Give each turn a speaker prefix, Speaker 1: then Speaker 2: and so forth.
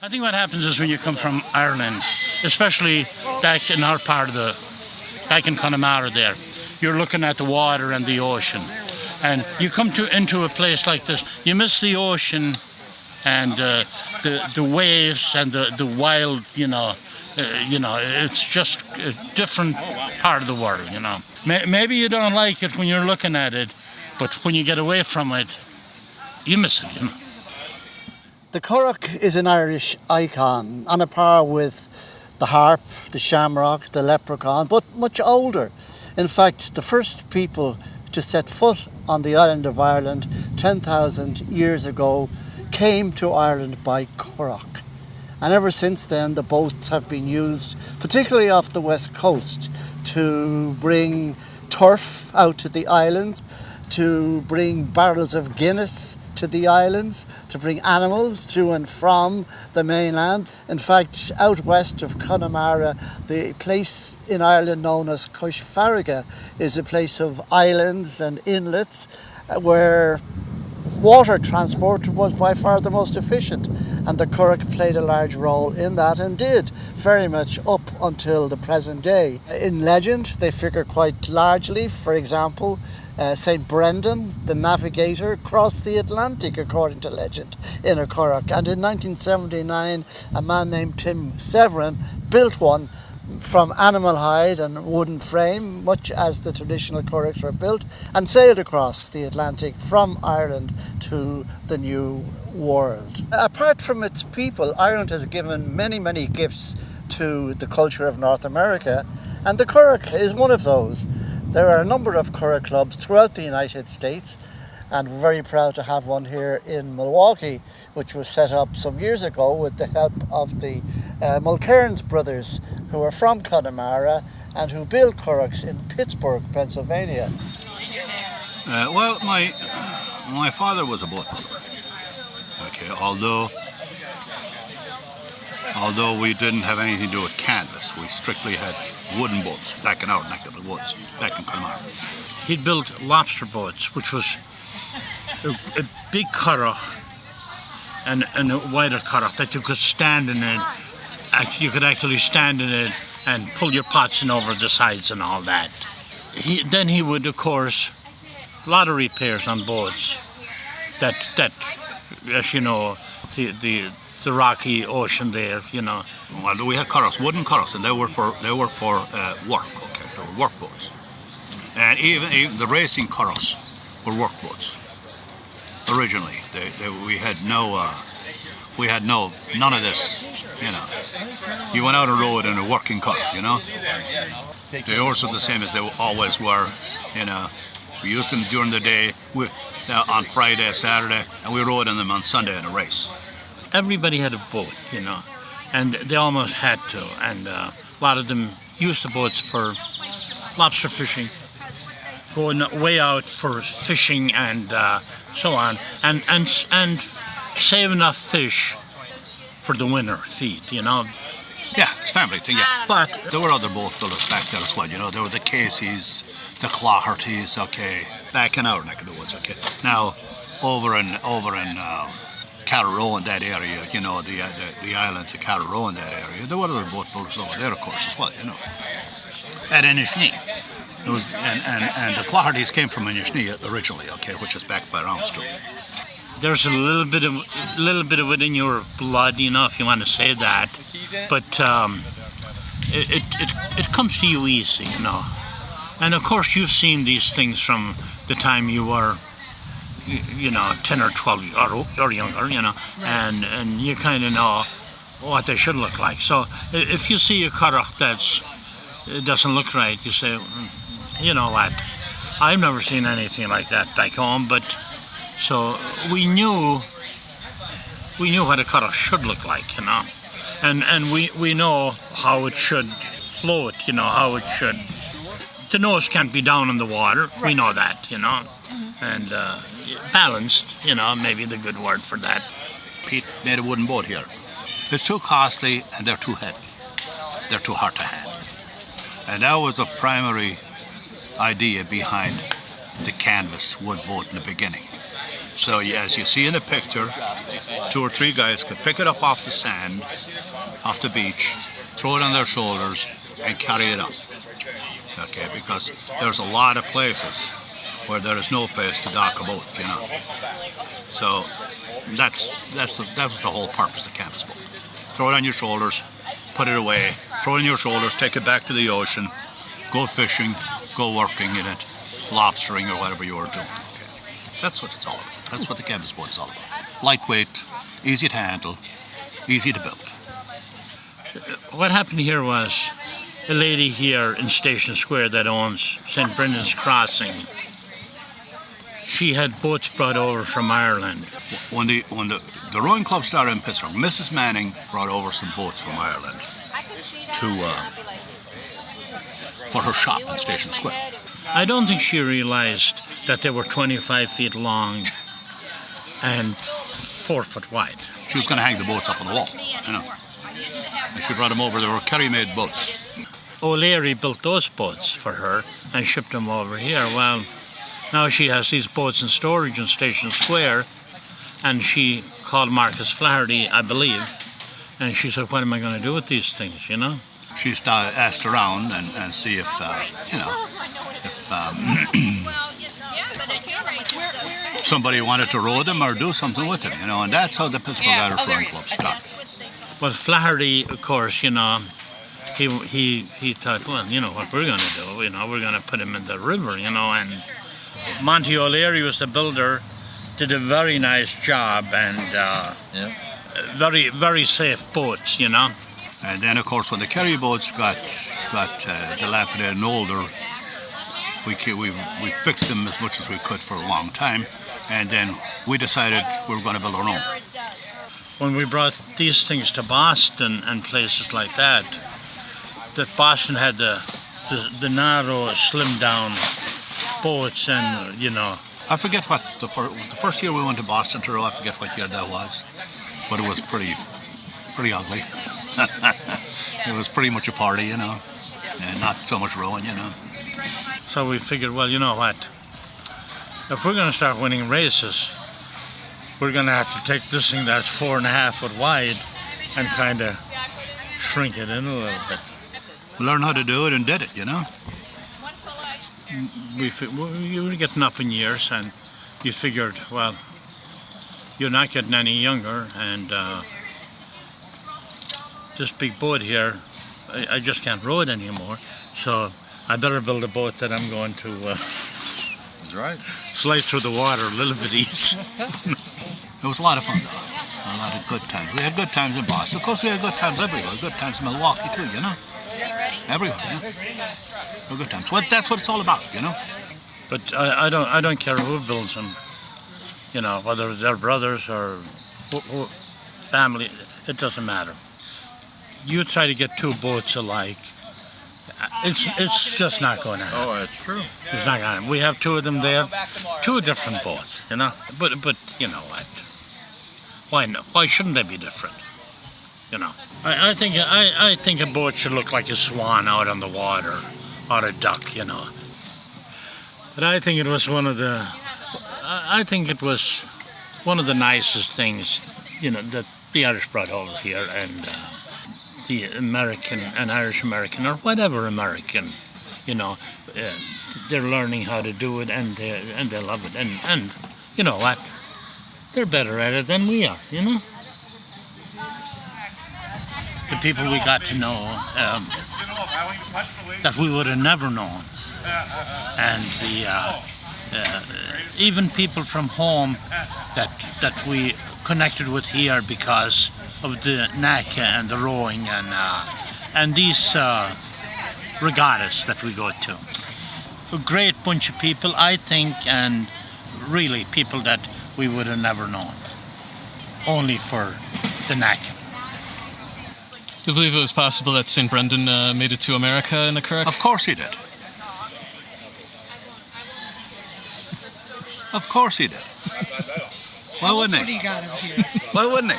Speaker 1: I think what happens is when you come from Ireland, especially back in our part of back in Connemara there, you're looking at the water and the ocean. And you come into a place like this, you miss the ocean and the waves and the wild, it's just a different part of the world, Maybe you don't like it when you're looking at it, but when you get away from it, you miss it,
Speaker 2: The Currach is an Irish icon, on a par with the harp, the shamrock, the leprechaun, but much older. In fact, the first people to set foot on the island of Ireland 10,000 years ago came to Ireland by Currach. And ever since then, the boats have been used, particularly off the west coast, to bring turf out to the islands, to bring barrels of Guinness to the islands, to bring animals to and from the mainland. In fact, out west of Connemara, the place in Ireland known as Currach is a place of islands and inlets where water transport was by far the most efficient, and the Currach played a large role in that and did very much up until the present day. In legend, they figure quite largely. For example, St. Brendan, the navigator, crossed the Atlantic, according to legend, in a Currach. And in 1979, a man named Tim Severin built one from animal hide and wooden frame, much as the traditional Currachs were built, and sailed across the Atlantic from Ireland to the New World. Apart from its people, Ireland has given many, many gifts to the culture of North America, and the Currach is one of those. There are a number of Currach clubs throughout the United States, and we're very proud to have one here in Milwaukee, which was set up some years ago with the help of the Mulcairns brothers, who are from Connemara and who built Currachs in Pittsburgh, Pennsylvania.
Speaker 3: Well, my father was a boat builder. Okay, although we didn't have anything to do with canvas, we strictly had wooden boats back in our neck of the woods, back in Connemara.
Speaker 1: He'd built lobster boats, which was a big Currach and a wider Currach that you could stand in it. You could actually stand in it and pull your pots in over the sides and all that. Then he would, of course, a lot of repairs on boats that as you know, the rocky ocean there,
Speaker 3: Well, we had Currachs, wooden Currachs, and they were for work. Okay, they were work boats, and even the racing Currachs were work boats. Originally, we had none of this. You went out and rode in a working Currach. They were the same as they always were. We used them during the day, on Friday, Saturday, and we rode in them on Sunday in a race.
Speaker 1: Everybody had a boat, and they almost had to. And a lot of them used the boats for lobster fishing, going way out for fishing and so on, and save enough fish for the winter feed,
Speaker 3: Yeah, it's a family thing, yeah. But there were other boat builders back there as well, There were the Caseys, the Cloghertys, okay, back in our neck of the woods, okay. Now, over in Carrow in that area, the islands of Carrow in that area, there were other boat builders over there, of course, as well, At Inishni. And the Cloghertys came from Inishni originally, okay, which is back by Roundstown.
Speaker 1: There's a little bit of it in your blood, if you want to say that, but it comes to you easy, And of course, you've seen these things from the time you were, 10 or 12 or younger, and you kind of know what they should look like. So if you see a Currach it doesn't look right, you say, you know what, I've never seen anything like that back home, but. So we knew what a Currach should look like, and we know how it should float, how it should. The nose can't be down in the water. Right. We know that, and balanced, maybe the good word for that.
Speaker 3: Pete made a wooden boat here. It's too costly and they're too heavy. They're too hard to handle, and that was the primary idea behind the canvas wood boat in the beginning. So as you see in the picture, 2 or 3 guys could pick it up off the sand, off the beach, throw it on their shoulders, and carry it up. Okay, because there's a lot of places where there is no place to dock a boat, you know. So that was the whole purpose of canvas boat. Throw it on your shoulders, put it away, throw it on your shoulders, take it back to the ocean, go fishing, go working in it, lobstering or whatever you are doing. Okay. That's what it's all about. That's what the canvas boat is all about. Lightweight, easy to handle, easy to build.
Speaker 1: What happened here was a lady here in Station Square that owns St. Brendan's Crossing. She had boats brought over from Ireland.
Speaker 3: When the rowing club started in Pittsburgh, Mrs. Manning brought over some boats from Ireland for her shop in Station Square.
Speaker 1: I don't think she realized that they were 25 feet long and 4 foot wide.
Speaker 3: She was going to hang the boats up on the wall, you know. And she brought them over. They were Kerry-made boats.
Speaker 1: O'Leary built those boats for her and shipped them over here. Well, now she has these boats in storage in Station Square, and she called Marcus Flaherty, I believe, and she said, what am I going to do with these things, you know?
Speaker 3: She asked around and see if, somebody wanted to row them or do something with them, you know, and that's how the Pittsburgh Irish Rowing Club started.
Speaker 1: Well, Flaherty, of course, you know, he thought, well, you know what we're going to do, you know, we're going to put him in the river, you know, and Monty O'Leary was the builder, did a very nice job, and very, very safe boats, you know.
Speaker 3: And then, of course, when the Kerry boats got dilapidated and older, we fixed them as much as we could for a long time, and then we decided we were going to build our own.
Speaker 1: When we brought these things to Boston and places like that Boston had the narrow, slimmed-down boats, and you know.
Speaker 3: I forget what the first year we went to Boston to row. I forget what year that was, but it was pretty ugly. It was pretty much a party, you know, and not so much rowing, you know.
Speaker 1: So we figured, well, you know what? If we're going to start winning races, we're going to have to take this thing that's 4.5 foot wide and kind of shrink it in a little bit.
Speaker 3: We learned how to do it and did it, you know.
Speaker 1: You were getting up in years, and you figured, well, you're not getting any younger, and this big boat here, I just can't row it anymore, so I better build a boat that I'm going to
Speaker 4: That's right.
Speaker 1: slide through the water a little bit easy.
Speaker 3: It was a lot of fun, though. A lot of good times. We had good times in Boston. Of course, we had good times everywhere. Good times in Milwaukee, too, you know. Everywhere, yeah. Good times. Well, that's what it's all about, you know.
Speaker 1: But I don't care who builds them, you know, whether they're brothers or family, it doesn't matter. You try to get two boats alike, it's just not going to happen.
Speaker 4: Oh, that's true.
Speaker 1: It's not going to happen. We have two of them there, two different boats, you know. But you know what? Why shouldn't they be different? You know, I think a boat should look like a swan out on the water, or a duck, you know. But I think it was one of the nicest things, you know, that the Irish brought over here, and the American and Irish American or whatever American, you know, they're learning how to do it, and they love it, and you know what, they're better at it than we are, you know. The people we got to know that we would have never known, and even people from home that we connected with here because of the knack and the rowing and these regattas that we go to. A great bunch of people, I think, and really people that we would have never known, only for the knack.
Speaker 5: Do you believe it was possible that St. Brendan made it to America in a Currach?
Speaker 3: Of course he did. Of course he did. Why wouldn't he? Why wouldn't he?